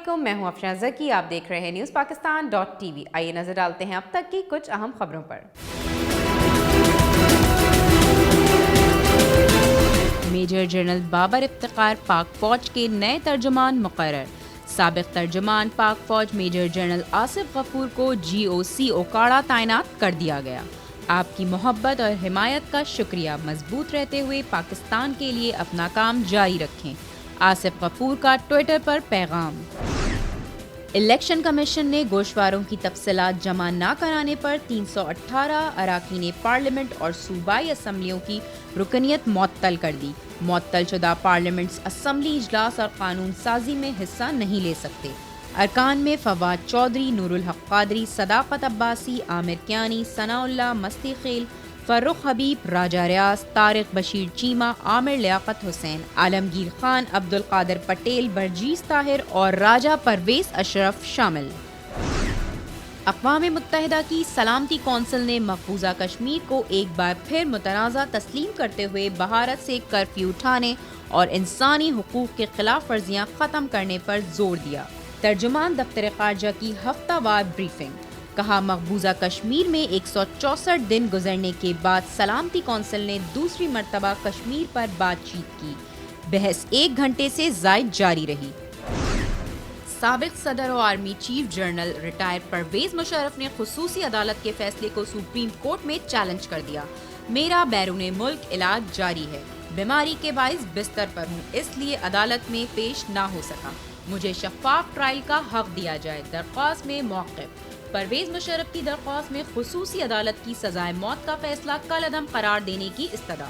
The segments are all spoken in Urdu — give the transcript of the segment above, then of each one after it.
علیکم، میں ہوں افشاں زکی، آپ دیکھ رہے ہیں نیوز پاکستان .tv۔ آئیے نظر ڈالتے ہیں اب تک کی کچھ اہم خبروں پر۔ میجر جنرل بابر افتخار پاک فوج کے نئے ترجمان مقرر۔ سابق ترجمان پاک فوج میجر جنرل آصف غفور کو GOC اوکاڑا تعینات کر دیا گیا۔ آپ کی محبت اور حمایت کا شکریہ، مضبوط رہتے ہوئے پاکستان کے لیے اپنا کام جاری رکھیں۔ آصف غفور کا ٹویٹر پر پیغام۔ الیکشن کمیشن نے گوشواروں کی تفصیلات جمع نہ کرانے پر 318 اراکین پارلیمنٹ اور صوبائی اسمبلیوں کی رکنیت معطل کر دی۔ معطل شدہ پارلیمنٹس اسمبلی اجلاس اور قانون سازی میں حصہ نہیں لے سکتے۔ ارکان میں فواد چودھری، نور الحق قادری، صداقت عباسی، عامر کیانی، ثناء اللہ مستی خیل، فرخ حبیب، راجہ ریاض، طارق بشیر چیمہ، عامر لیاقت حسین، عالمگیر خان، عبدالقادر پٹیل، برجیز طاہر اور راجہ پرویز اشرف شامل۔ اقوام متحدہ کی سلامتی کونسل نے مقبوضہ کشمیر کو ایک بار پھر متنازع تسلیم کرتے ہوئے بھارت سے کرفیو اٹھانے اور انسانی حقوق کے خلاف ورزیاں ختم کرنے پر زور دیا۔ ترجمان دفتر خارجہ کی ہفتہ وار بریفنگ۔ کہا، مقبوضہ کشمیر میں 164 دن گزرنے کے بعد سلامتی کونسل نے دوسری مرتبہ کشمیر پر بات چیت کی۔ بحث 1 گھنٹے سے زائد جاری رہی۔ سابق صدر و army chief general retire Pervez Musharraf نے خصوصی عدالت کے فیصلے کو سپریم کورٹ میں چیلنج کر دیا۔ میرا بیرون ملک علاج جاری ہے، بیماری کے باعث بستر پر ہوں، اس لیے عدالت میں پیش نہ ہو سکا، مجھے شفاف ٹرائل کا حق دیا جائے۔ درخواست میں موقف۔ پرویز مشرف کی درخواست میں خصوصی عدالت کی سزائے موت کا فیصلہ کالعدم قرار دینے کی استدعا۔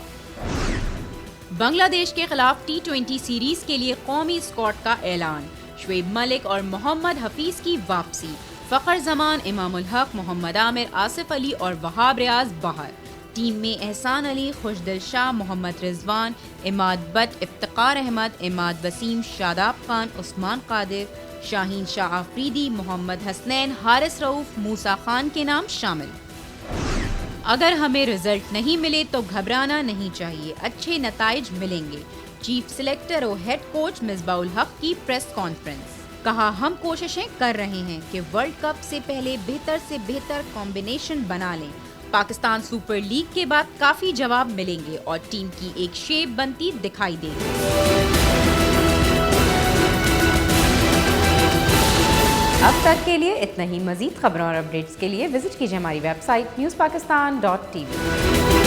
بنگلہ دیش کے خلاف T20 سیریز کے لیے قومی اسکواڈ کا اعلان۔ شعیب ملک اور محمد حفیظ کی واپسی۔ فخر زمان، امام الحق، محمد عامر، آصف علی اور وہاب ریاض باہر۔ ٹیم میں احسان علی، خوشدل شاہ، محمد رضوان، عماد بٹ، افتخار احمد، عماد وسیم، شاداب خان، عثمان قادر، شاہین شاہ آفریدی، محمد حسنین، حارث رؤوف، موسیٰ خان کے نام شامل۔ اگر ہمیں رزلٹ نہیں ملے تو گھبرانا نہیں چاہیے، اچھے نتائج ملیں گے۔ چیف سلیکٹر و ہیڈ کوچ مصباح الحق کی پریس کانفرنس۔ کہا، ہم کوششیں کر رہے ہیں کہ ورلڈ کپ سے پہلے بہتر سے بہتر کمبینیشن بنا لیں۔ پاکستان سپر لیگ کے بعد کافی جواب ملیں گے اور ٹیم کی ایک شیپ بنتی دکھائی دے گی۔ اب تک کے لیے اتنا ہی۔ مزید خبروں اور اپڈیٹس کے لیے وزٹ کیجیے ہماری ویب سائٹ newspakistan.tv۔